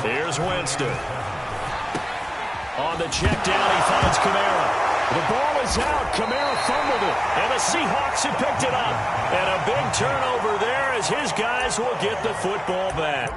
Here's Winston. On the check down, he finds Kamara. The ball is out. Kamara fumbled it. And the Seahawks have picked it up. And a big turnover there as his guys will get the football back.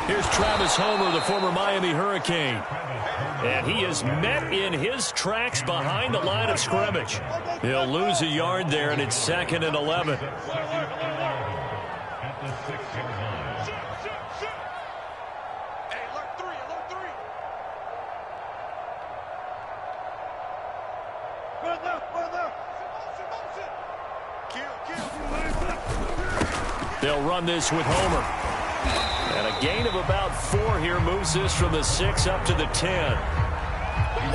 Here's Travis Homer, the former Miami Hurricane. And he is met in his tracks behind the line of scrimmage. He'll lose a yard there, and it's 2nd and 11. They'll run this with Homer. And a gain of about 4 here moves this from the 6 up to the 10.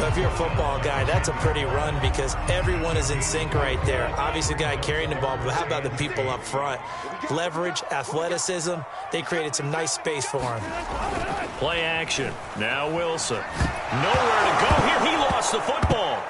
If you're a football guy, that's a pretty run because everyone is in sync right there. Obviously, the guy carrying the ball, but how about the people up front? Leverage, athleticism, they created some nice space for him. Play action. Now Wilson. Nowhere to go here. He lost the football.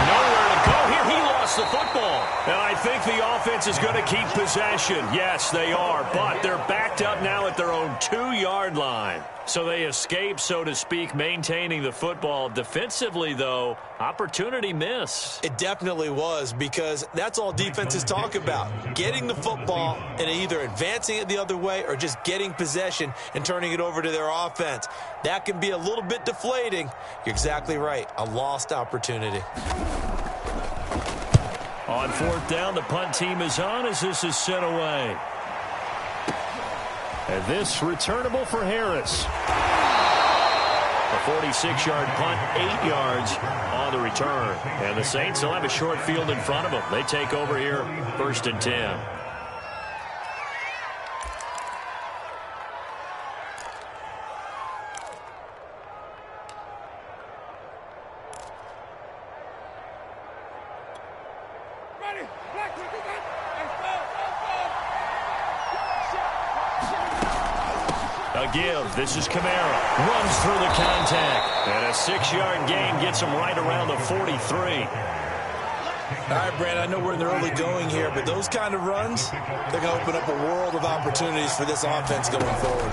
Nowhere to go here. He lost the football. And I think the offense is going to keep possession. Yes, they are, but they're backed up now at their own 2-yard line. So they escape, so to speak, maintaining the football. Defensively, though, opportunity missed. It definitely was because that's all defenses talk about. Getting the football and either advancing it the other way or just getting possession and turning it over to their offense. That can be a little bit deflating. You're exactly right. A lost opportunity. On 4th down, the punt team is on as this is sent away. And this returnable for Harris. A 46-yard punt, 8 yards on the return. And the Saints will have a short field in front of them. They take over here, 1st and 10. Give. This is Kamara. Runs through the contact. And a 6-yard gain gets him right around the 43. All right, Brandon, I know we're in the early going here, but those kind of runs, they're going to open up a world of opportunities for this offense going forward.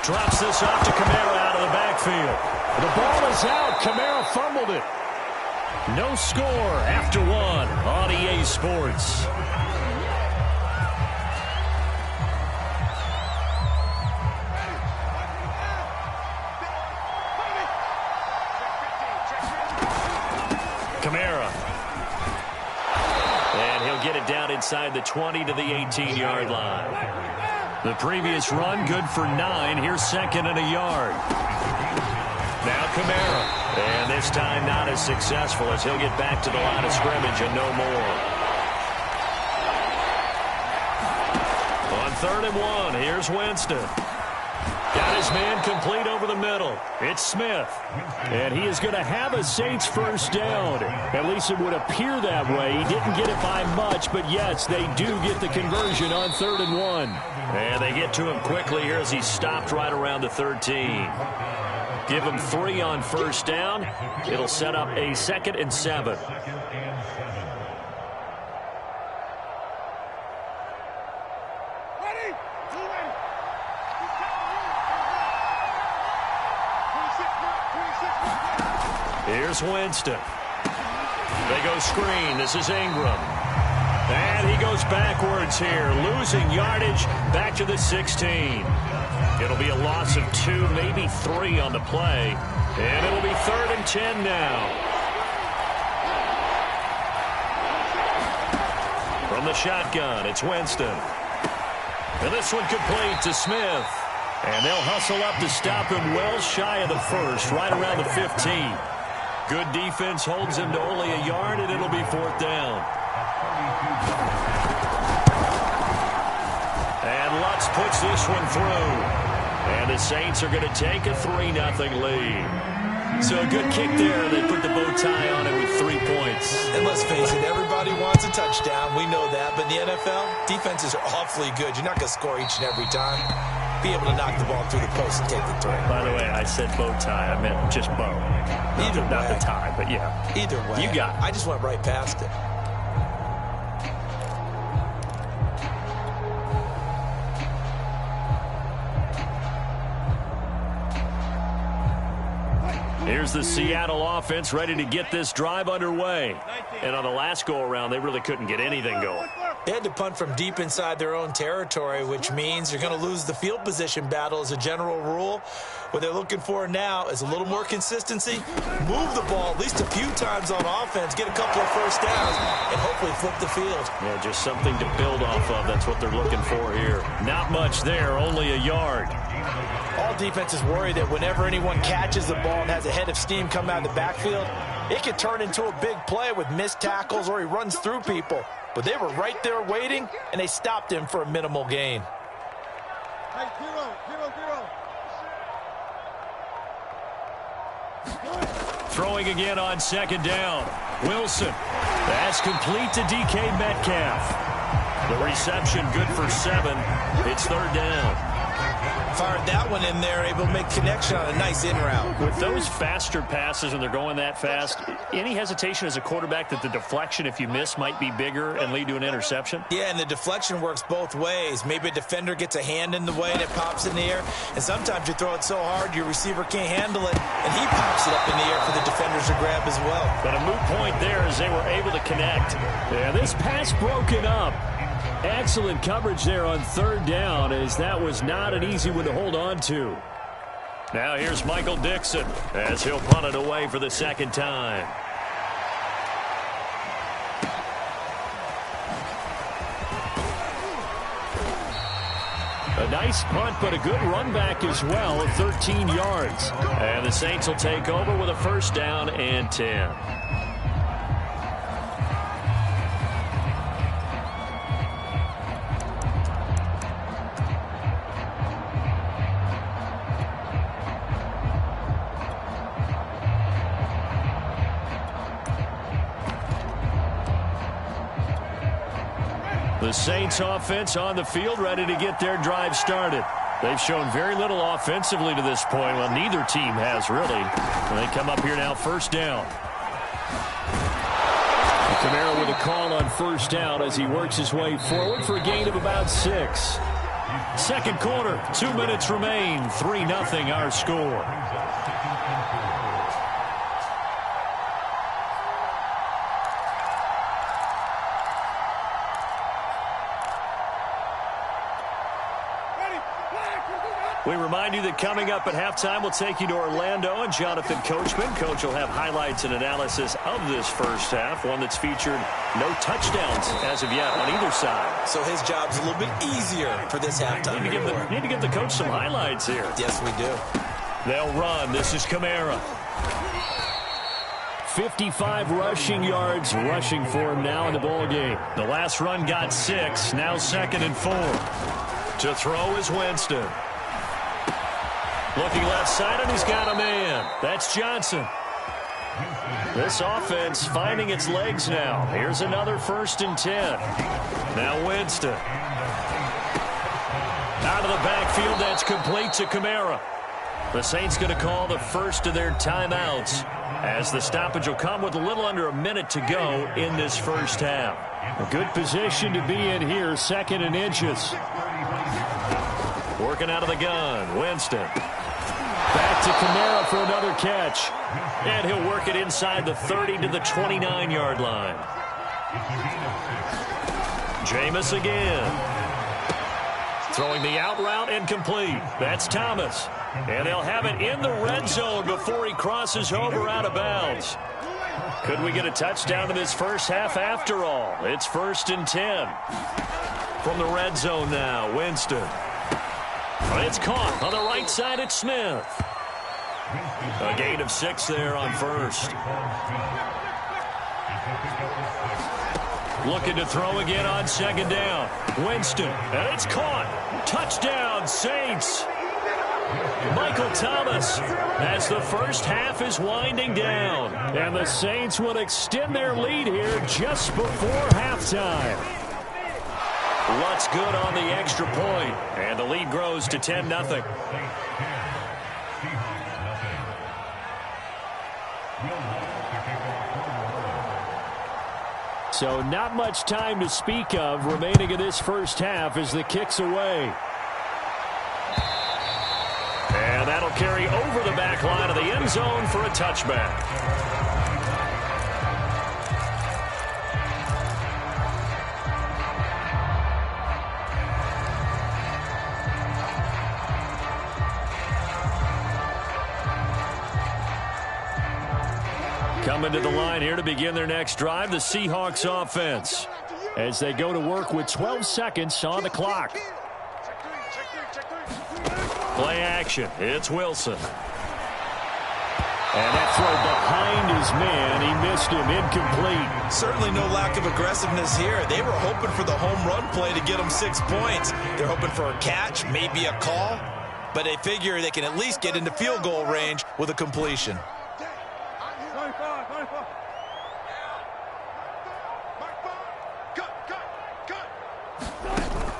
Drops this off to Kamara out of the backfield. The ball is out. Kamara fumbled it. No score after 1 on EA Sports. Kamara. And he'll get it down inside the 20 to the 18-yard line. The previous run, good for 9. Here's 2nd and a yard. Now Kamara. And this time not as successful as he'll get back to the line of scrimmage and no more. On 3rd and 1, here's Winston. Got his man complete over the middle. It's Smith. And he is going to have a Saints first down. At least it would appear that way. He didn't get it by much, but yes, they do get the conversion on 3rd and 1. And they get to him quickly here as he stopped right around the 13. Give him 3 on first down. It'll set up a 2nd and 7. Here's Winston. They go screen. This is Ingram. And he goes backwards here, losing yardage back to the 16. It'll be a loss of 2, maybe 3 on the play. And it'll be 3rd and 10 now. the shotgun, it's Winston. And this one complete to Smith. And they'll hustle up to stop him well shy of the first, right around the 15. Good defense holds him to only a yard, and it'll be 4th down. And Lutz puts this one through. And the Saints are going to take a 3-0 lead. So a good kick there. They put the bow tie on it with 3 points. And let's face it, everybody wants a touchdown. We know that. But in the NFL, defenses are awfully good. You're not going to score each and every time. Be able to knock the ball through the post and take the 3. By the way, I said bow tie. I meant just bow. Either way. Not the tie, but yeah. Either way. You got it. I just went right past it. Here's the Seattle offense ready to get this drive underway. And on the last go-around, they really couldn't get anything going. They had to punt from deep inside their own territory, which means you're going to lose the field position battle as a general rule. What they're looking for now is a little more consistency, move the ball at least a few times on offense, get a couple of first downs, and hopefully flip the field. Yeah, just something to build off of. That's what they're looking for here. Not much there, only a yard. All defenses worry that whenever anyone catches the ball and has a head of steam come out of the backfield, it could turn into a big play with missed tackles or he runs through people. But they were right there waiting, and they stopped him for a minimal gain. Hey, 0. Throwing again on 2nd down. Wilson. That's complete to DK Metcalf. The reception good for 7. It's 3rd down. Fired that one in there, able to make connection on a nice in route. With those faster passes and they're going that fast, any hesitation as a quarterback that the deflection, if you miss, might be bigger and lead to an interception? Yeah, and the deflection works both ways. Maybe a defender gets a hand in the way and it pops in the air, and sometimes you throw it so hard your receiver can't handle it, and he pops it up in the air for the defenders to grab as well. But a moot point there as they were able to connect. Yeah, this pass broken up. Excellent coverage there on 3rd down, as that was not an easy one to hold on to. Now here's Michael Dixon as he'll punt it away for the 2nd time. A nice punt, but a good run back as well, 13 yards. And the Saints will take over with a 1st down and 10. The Saints offense on the field, ready to get their drive started. They've shown very little offensively to this point. Well, neither team has really. And they come up here now, 1st down. Kamara with a call on 1st down as he works his way forward for a gain of about 6. 2nd quarter, 2 minutes remain, 3-0 our score. We remind you that coming up at halftime, we'll take you to Orlando and Jonathan Coachman. Coach will have highlights and analysis of this first half, one that's featured no touchdowns as of yet on either side. So his job's a little bit easier for this halftime. Need to give the coach some highlights here. Yes, we do. They'll run. This is Kamara. 55 rushing yards rushing for him now in the ball game. The last run got 6. Now 2nd and 4. To throw is Winston. Looking left side, and he's got a man. That's Johnson. This offense finding its legs now. Here's another 1st and 10. Now Winston. Out of the backfield, that's complete to Kamara. The Saints going to call the first of their timeouts, as the stoppage will come with a little under a minute to go in this first half. A good position to be in here, 2nd and inches. Working out of the gun, Winston. Back to Kamara for another catch. And he'll work it inside the 30 to the 29-yard line. Jameis again. Throwing the out route and complete. That's Thomas. And they'll have it in the red zone before he crosses over out of bounds. Could we get a touchdown in this first half after all? It's 1st and 10. From the red zone now, Winston. It's caught on the right side at Smith. A gain of 6 there on first. Looking to throw again on 2nd down. Winston, and it's caught. Touchdown, Saints. Michael Thomas as the first half is winding down. And the Saints will extend their lead here just before halftime. What's good on the extra point, and the lead grows to 10-0. So not much time to speak of remaining in this first half as the kick's away. And that'll carry over the back line of the end zone for a touchback. Coming to the line here to begin their next drive, the Seahawks offense, as they go to work with 12 seconds on the clock. Play action. It's Wilson. And that throw behind his man. He missed him. Incomplete. Certainly no lack of aggressiveness here. They were hoping for the home run play to get them 6 points. They're hoping for a catch, maybe a call. But they figure they can at least get into field goal range with a completion.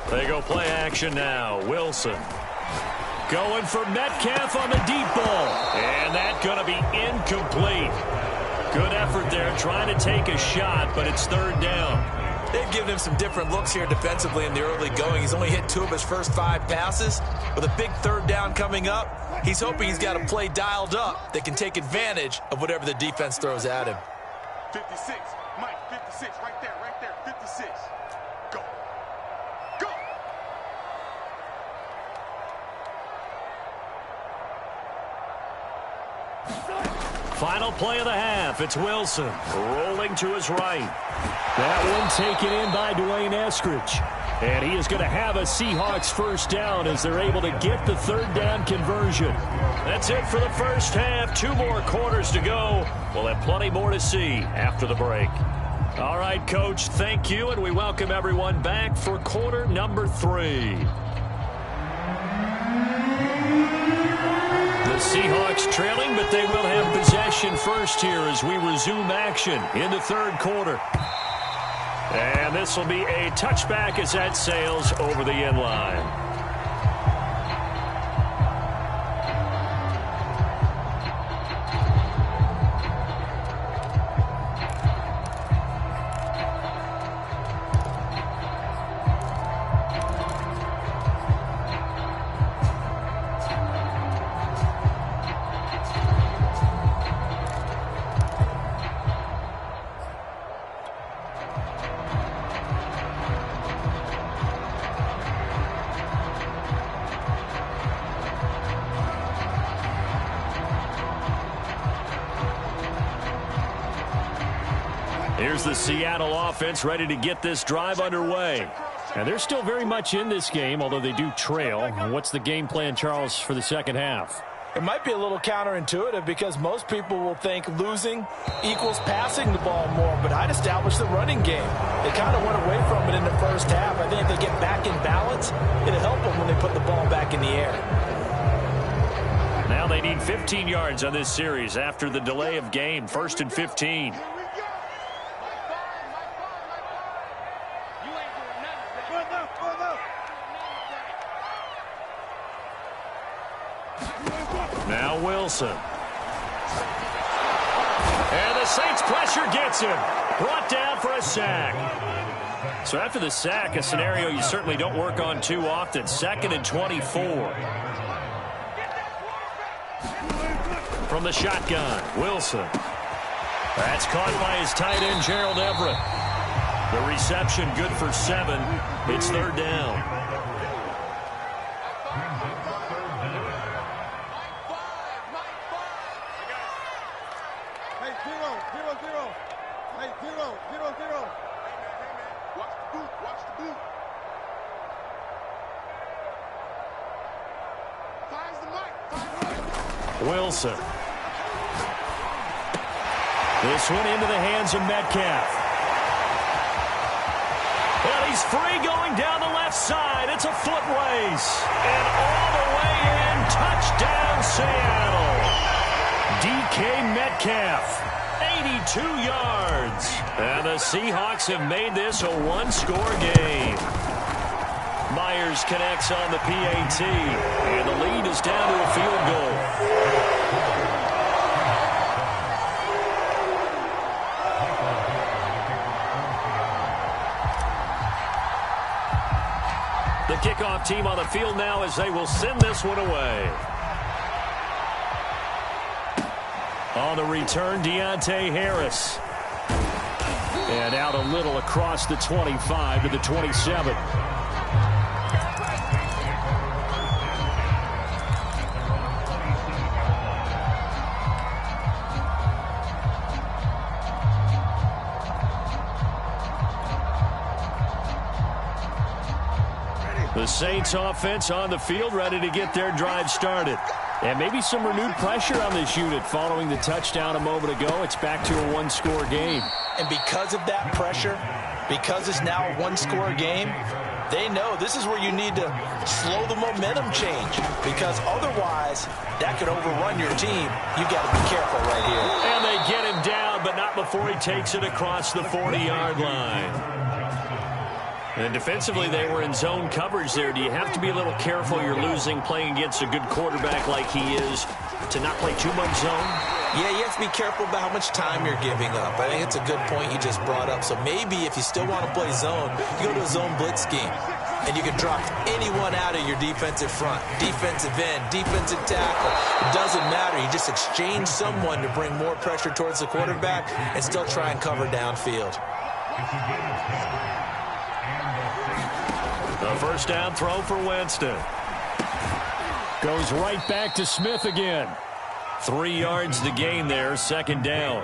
They go play action now. Wilson. Going for Metcalf on the deep ball. And that's going to be incomplete. Good effort there trying to take a shot, but it's 3rd down. They've given him some different looks here defensively in the early going. He's only hit 2 of his first 5 passes. With a big 3rd down coming up, he's hoping he's got a play dialed up that can take advantage of whatever the defense throws at him. 56, Mike, 56, right there, 56. Go. Go. Final play of the half. It's Wilson rolling to his right. That one taken in by Dwayne Eskridge. And he is going to have a Seahawks first down as they're able to get the 3rd down conversion. That's it for the first half. 2 more quarters to go. We'll have plenty more to see after the break. All right, Coach, thank you, and we welcome everyone back for quarter number 3. The Seahawks trailing, but they will have possession first here as we resume action in the 3rd quarter. And this will be a touchback as that sails over the end line. Here's the Seattle offense ready to get this drive underway. And they're still very much in this game, although they do trail. What's the game plan, Charles, for the second half? It might be a little counterintuitive because most people will think losing equals passing the ball more, but I'd establish the running game. They kind of went away from it in the first half. I think if they get back in balance, it'll help them when they put the ball back in the air. Now they need 15 yards on this series after the delay of game. 1st and 15. Now Wilson. And the Saints pressure gets him. Brought down for a sack. So after the sack, a scenario you certainly don't work on too often. 2nd and 24. From the shotgun, Wilson. That's caught by his tight end, Gerald Everett. The reception good for 7. It's 3rd down. Hey, 0-0. Hey, zero. Hey, man. Watch the boot. Watch the boot. Finds the mic. Wilson. This one into the hands of Metcalf. And he's free going down the left side. It's a foot race. And all the way in, touchdown Seattle. DK Metcalf, 82 yards. And the Seahawks have made this a one-score game. Myers connects on the PAT. And the lead is down to a field goal. The kickoff team on the field now as they will send this one away. On the return, Deontay Harris. And out a little across the 25 to the 27. The Saints offense on the field, ready to get their drive started. And maybe some renewed pressure on this unit following the touchdown a moment ago. It's back to a one-score game. And because of that pressure, because it's now a one-score game, they know this is where you need to slow the momentum change, because otherwise that could overrun your team. You've got to be careful right here. And they get him down, but not before he takes it across the 40-yard line. And defensively, they were in zone coverage there. Do you have to be a little careful? You're losing playing against a good quarterback like he is to not play too much zone? Yeah, you have to be careful about how much time you're giving up. I think it's a good point you just brought up. So maybe if you still want to play zone, you go to a zone blitz scheme. And you can drop anyone out of your defensive front. Defensive end, defensive tackle. It doesn't matter. You just exchange someone to bring more pressure towards the quarterback and still try and cover downfield. The first down throw for Winston. Goes right back to Smith again. 3 yards to gain there, second down.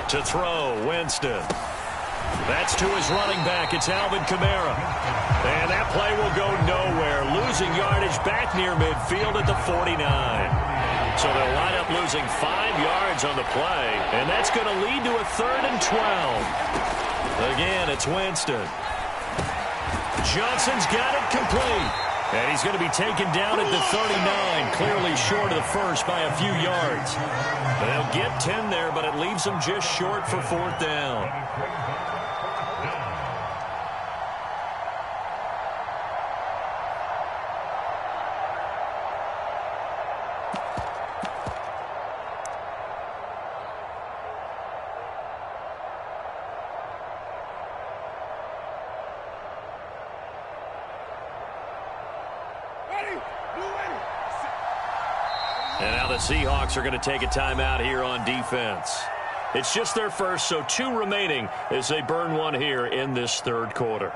To throw, Winston. That's to his running back. It's Alvin Kamara. And that play will go nowhere. Losing yardage back near midfield at the 49. So they'll line up losing 5 yards on the play. And that's going to lead to a 3rd and 12. Again, it's Winston. Johnson's got it complete. And he's going to be taken down at the 39. Clearly short of the first by a few yards. They'll get 10 there, but it leaves them just short for 4th down. And now the Seahawks are going to take a timeout here on defense. It's just their first, so 2 remaining as they burn one here in this 3rd quarter.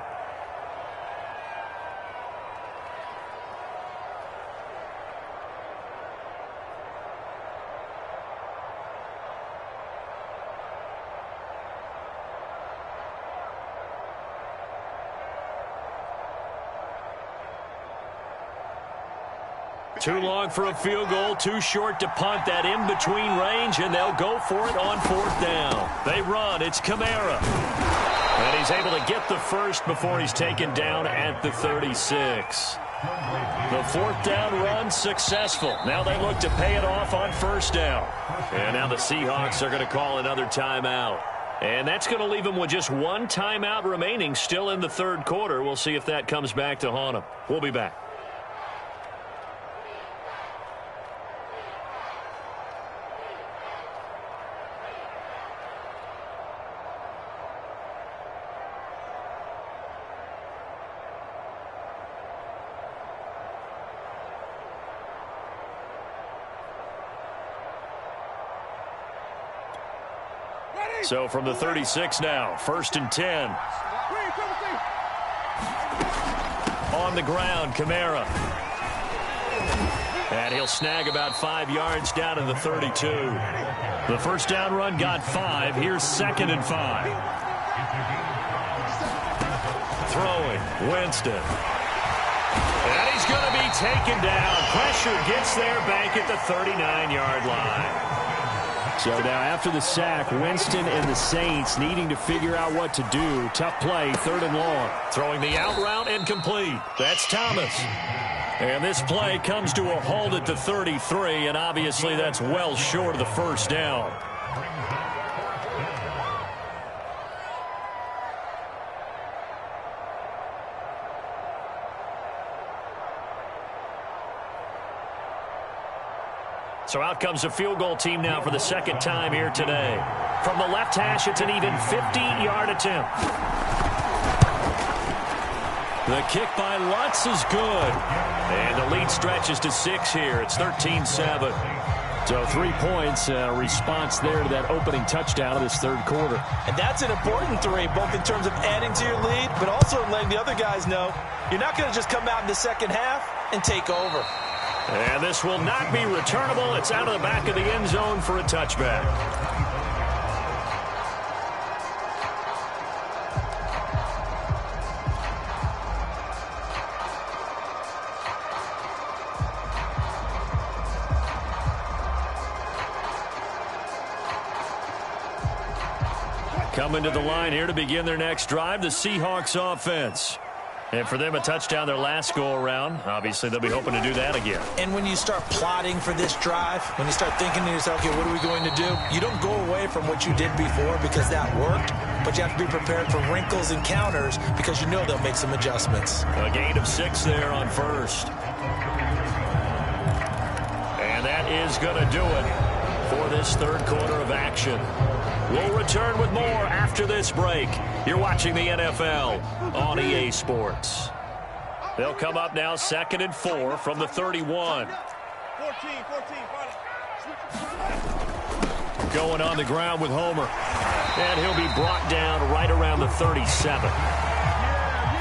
Too long for a field goal, too short to punt. That in-between range, and they'll go for it on 4th down. They run. It's Kamara. And he's able to get the first before he's taken down at the 36. The 4th down run successful. Now they look to pay it off on 1st down. And now the Seahawks are going to call another timeout. And that's going to leave them with just 1 timeout remaining still in the 3rd quarter. We'll see if that comes back to haunt them. We'll be back. So from the 36 now, 1st and 10. On the ground, Kamara. And he'll snag about 5 yards down to the 32. The first down run got 5. Here's 2nd and 5. Throwing, Winston. And he's going to be taken down. Pressure gets there back at the 39-yard line. So now after the sack, Winston and the Saints needing to figure out what to do. Tough play, 3rd and long. Throwing the out route incomplete. That's Thomas. And this play comes to a halt at the 33, and obviously that's well short of the first down. So out comes the field goal team now for the 2nd time here today. From the left hash, it's an even 50-yard attempt. The kick by Lutz is good. And the lead stretches to 6 here. It's 13-7. So 3 points, response there to that opening touchdown of this 3rd quarter. And that's an important 3, both in terms of adding to your lead, but also letting the other guys know you're not going to just come out in the second half and take over. And this will not be returnable. It's out of the back of the end zone for a touchback. Coming to the line here to begin their next drive, the Seahawks offense. And for them, a touchdown their last go-around. Obviously, they'll be hoping to do that again. And when you start plotting for this drive, when you start thinking to yourself, okay, what are we going to do? You don't go away from what you did before because that worked, but you have to be prepared for wrinkles and counters because you know they'll make some adjustments. A gain of 6 there on first. And that is going to do it for this 3rd quarter of action. We'll return with more after this break. You're watching the NFL on EA Sports. They'll come up now 2nd and 4 from the 31. 14. Going on the ground with Homer. And he'll be brought down right around the 37.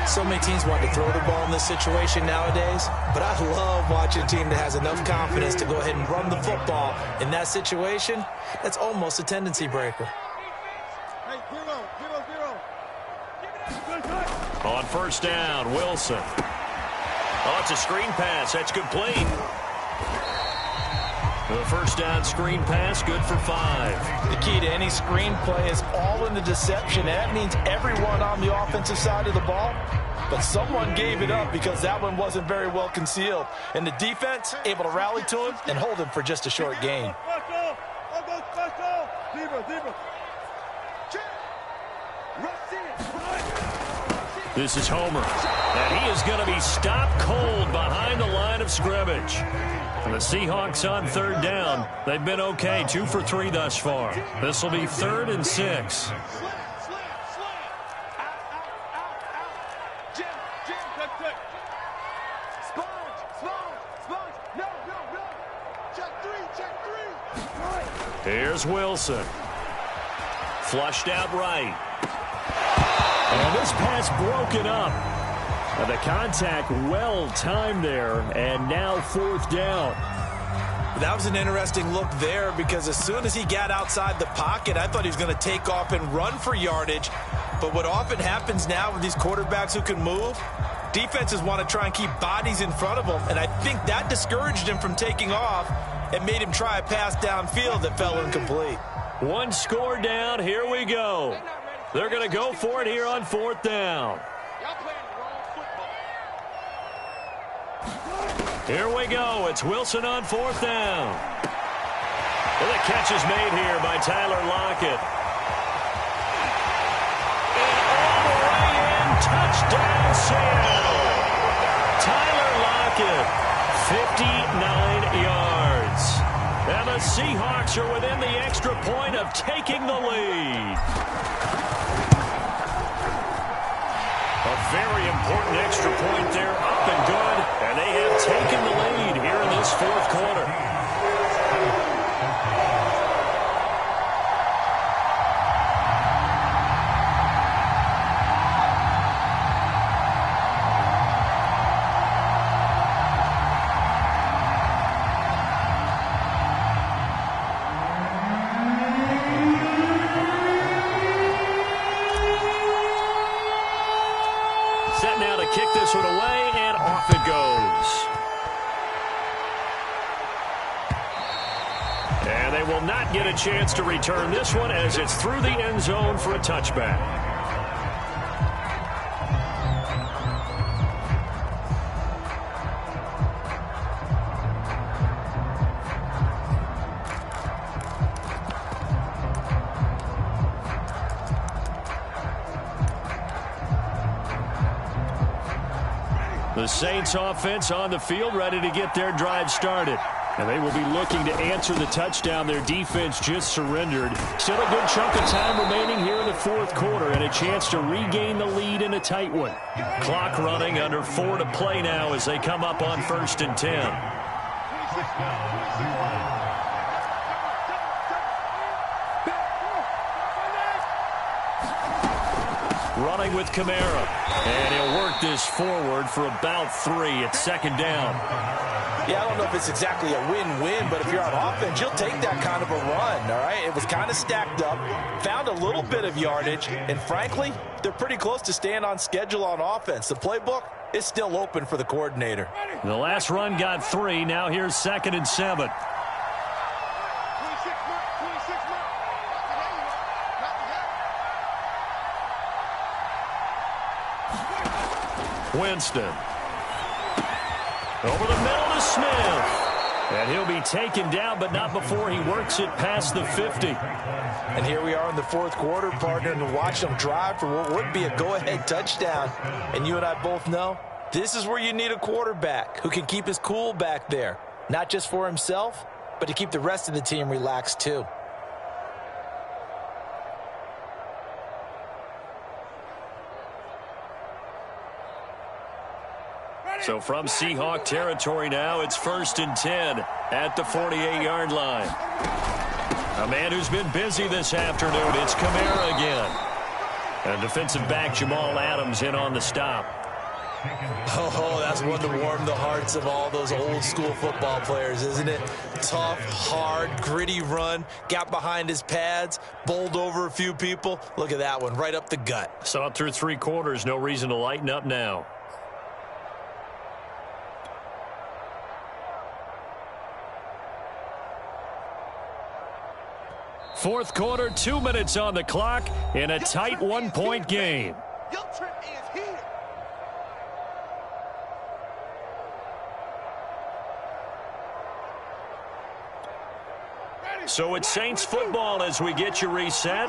So many teams want to throw the ball in this situation nowadays, but I love watching a team that has enough confidence to go ahead and run the football in that situation. That's almost a tendency breaker. Hey, 0. On first down, Wilson. Oh, it's a screen pass. That's complete. The first down screen pass, good for 5. The key to any screen play is all in the deception. That means everyone on the offensive side of the ball, but someone gave it up because that one wasn't very well concealed. And the defense able to rally to him and hold him for just a short gain. This is Homer, and he is going to be stopped cold behind the line of scrimmage. And the Seahawks on 3rd down. They've been okay, 2 for 3 thus far. This will be 3rd and 6. Here's Wilson. Flushed out right. And this pass broken up. The contact well timed there, and now 4th down. That was an interesting look there because as soon as he got outside the pocket, I thought he was going to take off and run for yardage. But what often happens now with these quarterbacks who can move, defenses want to try and keep bodies in front of them, and I think that discouraged him from taking off and made him try a pass downfield that fell incomplete. 1 score down. Here we go. They're going to go for it here on 4th down. Here we go. It's Wilson on 4th down. And the catch is made here by Tyler Lockett. And all the way in. Touchdown, Seattle. Tyler Lockett, 59 yards. And the Seahawks are within the extra point of taking the lead. A very important extra point there, up and good, and they have taken the lead here in this 4th quarter. now to kick this one away, and off it goes. And they will not get a chance to return this one as it's through the end zone for a touchback. The Saints offense on the field, ready to get their drive started. And they will be looking to answer the touchdown their defense just surrendered. Still a good chunk of time remaining here in the fourth quarter and a chance to regain the lead in a tight one. Clock running, under 4 to play now as they come up on 1st and 10. Running with Kamara. And he'll work this forward for about 3. It's 2nd down. Yeah, I don't know if it's exactly a win-win, but if you're on offense, you'll take that kind of a run, all right? It was kind of stacked up, found a little bit of yardage, and frankly, they're pretty close to staying on schedule on offense. The playbook is still open for the coordinator. The last run got 3. Now here's 2nd and 7. Winston. Over the middle to Smith. And he'll be taken down, but not before he works it past the 50. And here we are in the fourth quarter, partner, and watch them drive for what would be a go-ahead touchdown. And you and I both know this is where you need a quarterback who can keep his cool back there. Not just for himself, but to keep the rest of the team relaxed too. So from Seahawk territory now, it's 1st and 10 at the 48-yard line. A man who's been busy this afternoon, it's Kamara again. And defensive back Jamal Adams in on the stop. Oh, that's one to warm the hearts of all those old-school football players, isn't it? Tough, hard, gritty run, got behind his pads, bowled over a few people. Look at that one, right up the gut. Saw it through 3 quarters, no reason to lighten up now. Fourth quarter, 2 minutes on the clock in a tight 1-point game. So it's Saints football as we get you reset.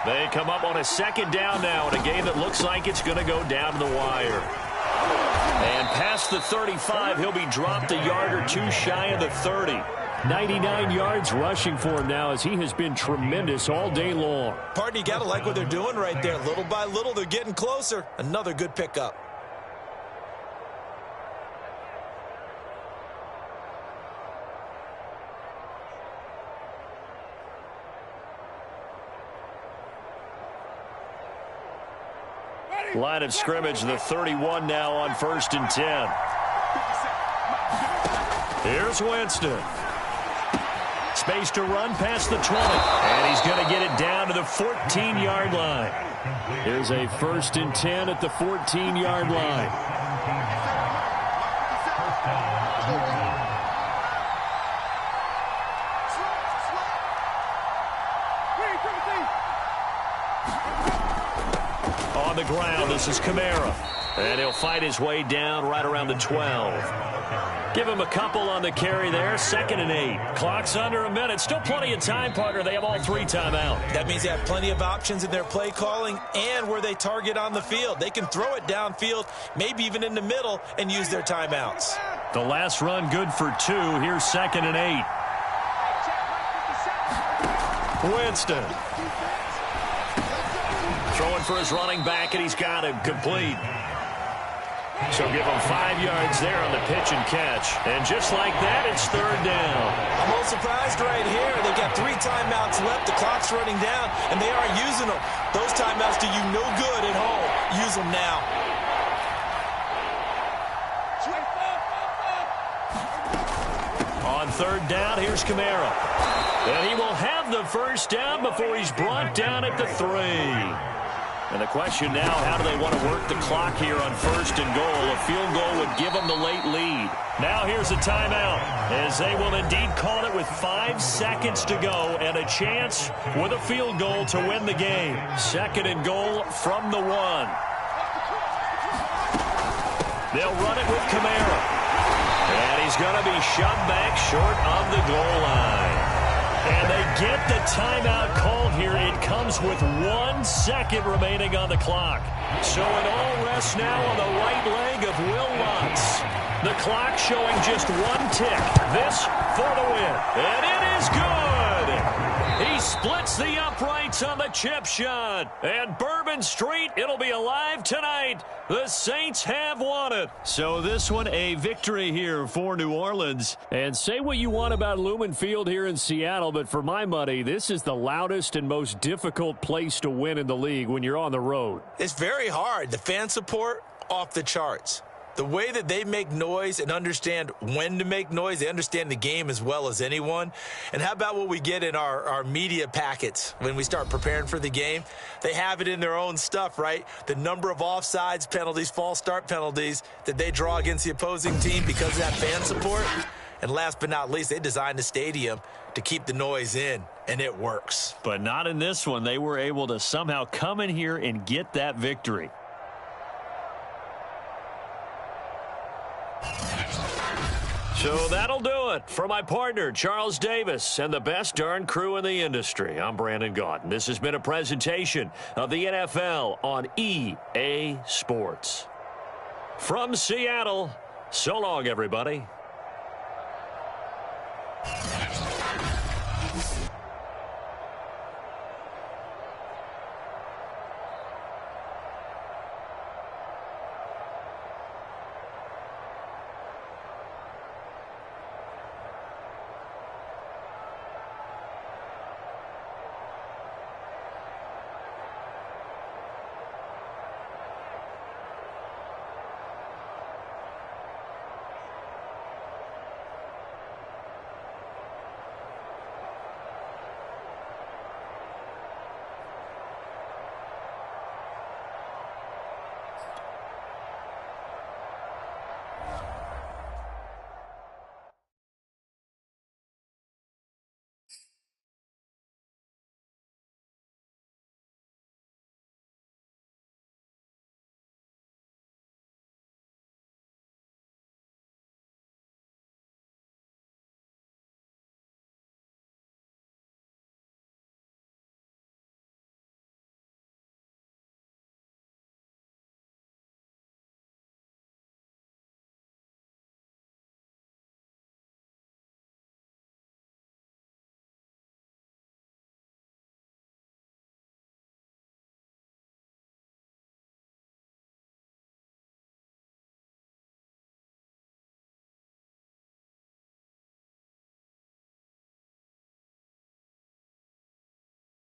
They come up on a 2nd down now in a game that looks like it's going to go down to the wire. And past the 35, he'll be dropped a yard or 2 shy of the 30. 99 yards rushing for him now as he has been tremendous all day long. Partner, you got to like what they're doing right there. Little by little, they're getting closer. Another good pickup. Line of scrimmage, the 31 now on 1st and 10. Here's Winston. Space to run past the 20. And he's going to get it down to the 14-yard line. Here's a 1st and 10 at the 14-yard line. On the ground, this is Kamara. And he'll fight his way down right around the 12. Give him a couple on the carry there. 2nd and 8. Clock's under a minute. Still plenty of time, partner. They have all 3 timeout. That means they have plenty of options in their play calling and where they target on the field. They can throw it downfield, maybe even in the middle, and use their timeouts. The last run good for 2. Here's 2nd and 8. Winston. Throwing for his running back, and he's got him complete. So give him 5 yards there on the pitch and catch. And just like that, it's 3rd down. I'm a little surprised right here. They've got 3 timeouts left. The clock's running down, and they aren't using them. Those timeouts do you no good at home. Use them now. On 3rd down, here's Kamara. And he will have the 1st down before he's brought down at the 3. And the question now, how do they want to work the clock here on 1st and goal? A field goal would give them the late lead. Now here's a timeout, as they will indeed call it with 5 seconds to go and a chance with a field goal to win the game. 2nd and goal from the 1. They'll run it with Kamara. And he's going to be shoved back short of the goal line. And they get the timeout called here. It comes with 1 second remaining on the clock. So it all rests now on the right leg of Will Lutz. The clock showing just 1 tick. This for the win. And it is good. He splits the uprights on the chip shot. And Bourbon Street, it'll be alive tonight. The Saints have won it. So this one, a victory here for New Orleans. And say what you want about Lumen Field here in Seattle, but for my money, this is the loudest and most difficult place to win in the league when you're on the road. It's very hard. The fan support, off the charts. The way that they make noise and understand when to make noise, they understand the game as well as anyone. And how about what we get in our media packets when we start preparing for the game? They have it in their own stuff, right? The number of offsides penalties, false start penalties that they draw against the opposing team because of that fan support. And last but not least, they designed the stadium to keep the noise in, and it works. But not in this one. They were able to somehow come in here and get that victory. So that'll do it for my partner, Charles Davis, and the best darn crew in the industry. I'm Brandon Gaudin. This has been a presentation of the NFL on EA Sports. From Seattle, so long, everybody.